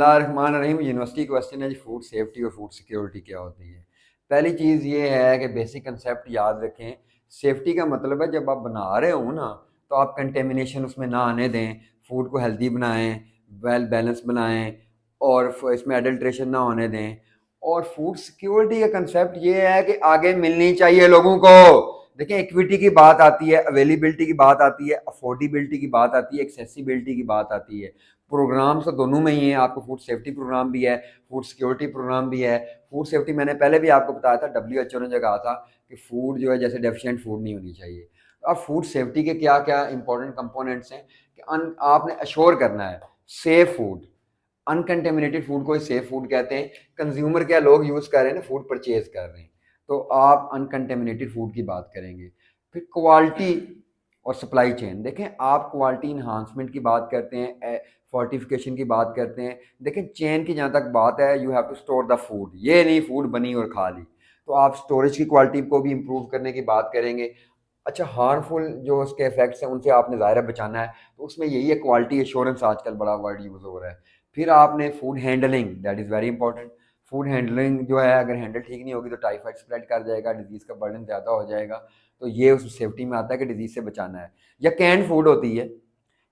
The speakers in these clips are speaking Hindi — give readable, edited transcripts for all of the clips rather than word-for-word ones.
रहमान रहीम। यूनिवर्सिटी क्वेश्चन है जी, फूड सेफ्टी और फूड सिक्योरिटी क्या होती है। पहली चीज़ ये है कि बेसिक कंसेप्ट याद रखें। सेफ्टी का मतलब है जब आप बना रहे हो ना, तो आप कंटेमिनेशन उसमें ना आने दें, फूड को हेल्दी बनाएं, वेल बैलेंस बनाएं और इसमें एडल्ट्रेशन ना होने दें। और फूड सिक्योरिटी का कंसेप्ट ये है कि आगे मिलनी चाहिए लोगों को। देखिए, इक्विटी की बात आती है, अवेलेबिलिटी की बात आती है, अफोर्डेबिलिटी की बात आती है, एक्सेसिबिलिटी की बात आती है। प्रोग्राम्स तो दोनों में ही है, आपको फूड सेफ्टी प्रोग्राम भी है, फूड सिक्योरिटी प्रोग्राम भी है। फूड सेफ्टी मैंने पहले भी आपको बताया था, WHO ने जो कहा था कि फूड जो है जैसे डेफिशिएंट फूड नहीं होनी चाहिए। अब फूड सेफ्टी के क्या क्या इंपॉर्टेंट कंपोनेंट्स हैं कि आपने अश्योर करना है सेफ फूड। अनकंटेमिनेटेड फूड को सेफ फूड कहते हैं। कंज्यूमर क्या लोग यूज़ कर रहे हैं ना, फूड परचेज कर रहे हैं, तो आप अनकंटेमिनेटेड फूड की बात करेंगे। फिर क्वालिटी और सप्लाई चेन। देखें, आप क्वालिटी इन्हांसमेंट की बात करते हैं, फोर्टिफिकेशन की बात करते हैं। देखें, चेन की जहाँ तक बात है, you have to store the food. ये नहीं फूड बनी और खा ली, तो आप स्टोरेज की क्वालिटी को भी इम्प्रूव करने की बात करेंगे। अच्छा, हार्मफुल जो उसके इफेक्ट्स हैं उनसे आपने ज़ाहिर बचाना है, तो उसमें यही है क्वालिटी एश्योरेंस, आजकल बड़ा वर्ड यूज़ हो रहा है। फिर आपने food handling, that is very important. Food handling जो है, अगर हैंडल ठीक नहीं होगी तो टाइफाइड स्प्रेड कर जाएगा, डिजीज़ का बर्डन ज़्यादा हो जाएगा। तो ये उस सेफ्टी में आता है कि डिजीज़ से बचाना है। या कैन फूड होती है,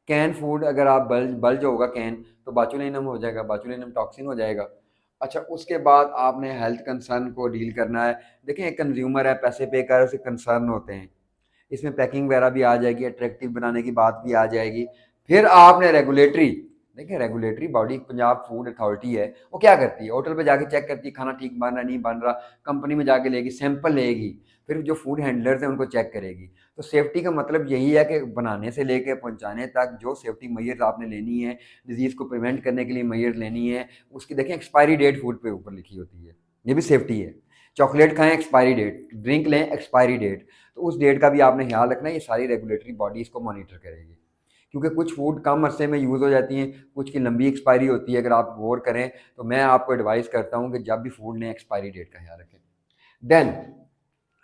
कैन फूड अगर आप बल्ज होगा कैन, तो बाचुलिनम हो जाएगा, बाचुलिनम टॉक्सिन हो जाएगा। अच्छा, उसके बाद आपने हेल्थ कंसर्न को डील करना है। देखें, एक कंज्यूमर है, पैसे पे कर, उसे कंसर्न होते हैं। इसमें पैकिंग वगैरह भी आ जाएगी, अट्रैक्टिव बनाने की बात भी आ जाएगी। फिर आपने रेगुलेटरी, देखिए regulatory body Punjab food authority है, वो क्या करती है, होटल पे जाके चेक करती है खाना ठीक बन रहा नहीं बन रहा, कंपनी में जाके लेगी, सैंपल लेगी, फिर जो फूड हैंडलर्स हैं उनको चेक करेगी। तो सेफ्टी का मतलब यही है कि बनाने से लेकर पहुंचाने तक जो सेफ्टी मेजर्स आपने लेनी है, डिजीज़ को प्रिवेंट करने के लिए मेजर्स लेनी है, उसकी देखें एक्सपायरी डेट फूड पे ऊपर लिखी होती है, ये भी सेफ्टी है। चॉकलेट खाएं, एक्सपायरी डेट, ड्रिंक लें, एक्सपायरी डेट, तो उस डेट का भी आपने ख्याल रखना है। ये सारी रेगुलेटरी बॉडी इसको मॉनिटर करेगी, क्योंकि कुछ फूड कम अरसे में यूज़ हो जाती हैं, कुछ की लंबी एक्सपायरी होती है। अगर आप गौर करें तो मैं आपको एडवाइस करता हूँ कि जब भी फूड लें एक्सपायरी डेट का ख्याल रखें। देन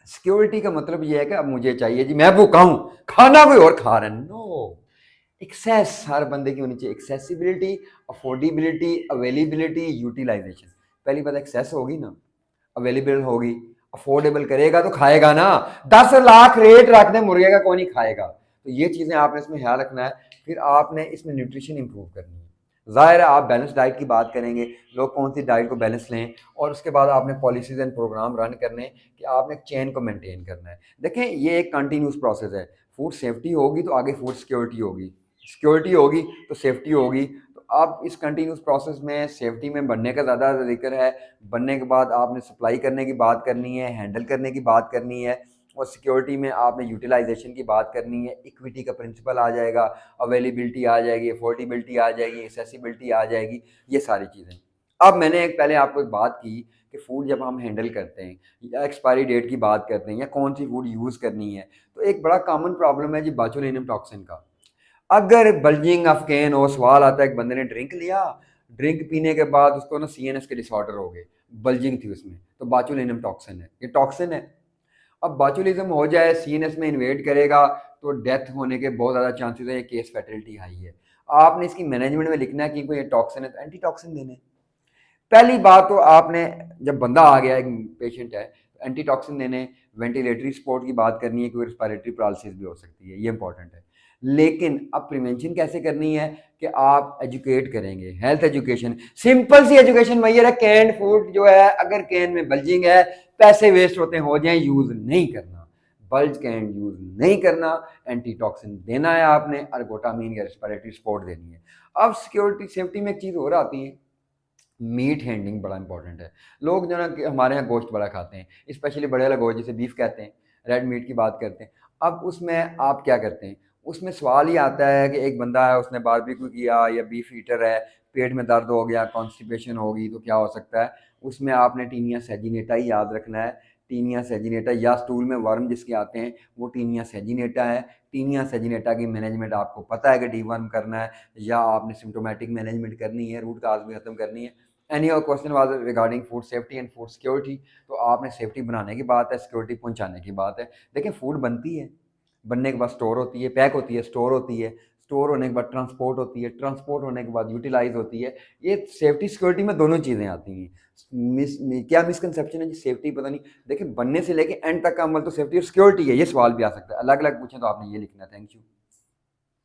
सिक्योरिटी का मतलब ये है कि अब मुझे चाहिए जी, मैं भूखा हूँ, खाना कोई और खा रहा है, नो। एक्सेस हर बंदे की होनी चाहिए, एक्सेसिबिलिटी, अफोर्डेबिलिटी, अवेलेबिलिटी, यूटिलाइजेशन। पहली बात एक्सेस होगी ना, अवेलेबल होगी, अफोर्डेबल करेगा तो खाएगा ना। 10 लाख रेट रख दे मुर्गे का, कौन ही खाएगा। तो ये चीज़ें आपने इसमें ख्याल रखना है। फिर आपने इसमें न्यूट्रिशन इंप्रूव करनी है। ज़ाहिर है आप बैलेंस डाइट की बात करेंगे, लोग कौन सी डाइट को बैलेंस लें, और उसके बाद आपने पॉलिसीज एंड प्रोग्राम रन करने कि आपने चेन को मेंटेन करना है। देखें, ये एक कंटिन्यूस प्रोसेस है। फूड सेफ्टी होगी तो आगे फूड सिक्योरिटी होगी, सिक्योरिटी होगी तो सेफ्टी होगी। तो आप इस कंटिन्यूस प्रोसेस में सेफ्टी में बनने का ज़्यादा जिक्र है। बनने के बाद आपने सप्लाई करने की बात करनी है, हैंडल करने की बात करनी है, और सिक्योरिटी में आपने यूटिलाइजेशन की बात करनी है। इक्विटी का प्रिंसिपल आ जाएगा, अवेलेबिलिटी आ जाएगी, अफोर्डेबिलिटी आ जाएगी, एक्सेसिबिलिटी आ जाएगी, ये सारी चीज़ें। अब मैंने एक पहले आपको एक बात की कि फूड जब हम हैंडल करते हैं या एक्सपायरी डेट की बात करते हैं या कौन सी फूड यूज़ करनी है, तो एक बड़ा कॉमन प्रॉब्लम है जी बाचुलिनम टॉक्सिन का। अगर बल्जिंग ऑफ कैन हो, सवाल आता है, एक बंदे ने ड्रिंक लिया, ड्रिंक पीने के बाद उसको ना CNS के डिसऑर्डर हो गए, बल्जिंग थी उसमें, तो बाचुलिनम टॉक्सिन है, ये टॉक्सिन है। अब बाचुलिज्म हो जाए, CNS में इन्वेड करेगा, तो डेथ होने के बहुत ज़्यादा चांसेस है, ये केस फैटलिटी हाई है। आपने इसकी मैनेजमेंट में लिखना है कि कोई ये टॉक्सिन है तो एंटी टॉक्सिन देने। पहली बात तो आपने, जब बंदा आ गया एक पेशेंट है, एंटी टॉक्सिन देने, वेंटिलेटरी सपोर्ट की बात करनी है, कोई रिस्पायरेटरी पैरालिसिस भी हो सकती है, ये इंपॉर्टेंट है। लेकिन अब प्रिवेंशन कैसे करनी है कि आप एजुकेट करेंगे, हेल्थ एजुकेशन, सिंपल सी एजुकेशन मैयर है। कैन फूड जो है, अगर कैन में बल्जिंग है, पैसे वेस्ट होते हो जाए, यूज नहीं करना, बल्ज कैन यूज नहीं करना, एंटी टॉक्सिन देना है आपने, अर्गोटामीन या रिस्पायरेटरी सपोर्ट देनी है। अब सिक्योरिटी सेफ्टी में एक चीज़ और आती है, मीट हैंडलिंग बड़ा इंपॉर्टेंट है। लोग जो ना कि हमारे यहाँ गोश्त बड़ा खाते हैं, स्पेशली बड़े वाला गोश्त जिसे बीफ कहते हैं, रेड मीट की बात करते हैं। अब उसमें आप क्या करते हैं, उसमें सवाल ही आता है कि एक बंदा है, उसने बारबेक्यू किया या बीफ ईटर है, पेट में दर्द हो गया, कॉन्स्टिपेशन होगी, तो क्या हो सकता है, उसमें आपने टीनिया सेजिनेटा ही याद रखना है। टीनिया सेजिनेटा या स्टूल में वर्म जिसके आते हैं, वो टीनिया सेजिनेटा है। टीनिया सेजिनेटा की मैनेजमेंट आपको पता है कि डीवर्म करना है, या आपने सिम्टोमेटिक मैनेजमेंट करनी है, रूट काज भी खत्म करनी है। एनी और question was regarding food safety and food security, तो आपने सेफ्टी बनाने की बात है, सिक्योरिटी पहुंचाने की बात है। देखिए, फूड बनती है, बनने के बाद स्टोर होती है, पैक होती है, स्टोर होती है, स्टोर होने के बाद ट्रांसपोर्ट होती है, ट्रांसपोर्ट होने के बाद यूटिलाइज होती है। ये सेफ्टी सिक्योरिटी में दोनों चीज़ें आती हैं। क्या मिसकंसेप्शन है जी, सेफ्टी पता नहीं। देखिए बनने से लेके एंड तक का अमल तो सेफ्टी और सिक्योरिटी है, ये सवाल भी आ सकता है, अलग अलग पूछें तो आपने ये लिखना है। Thank you.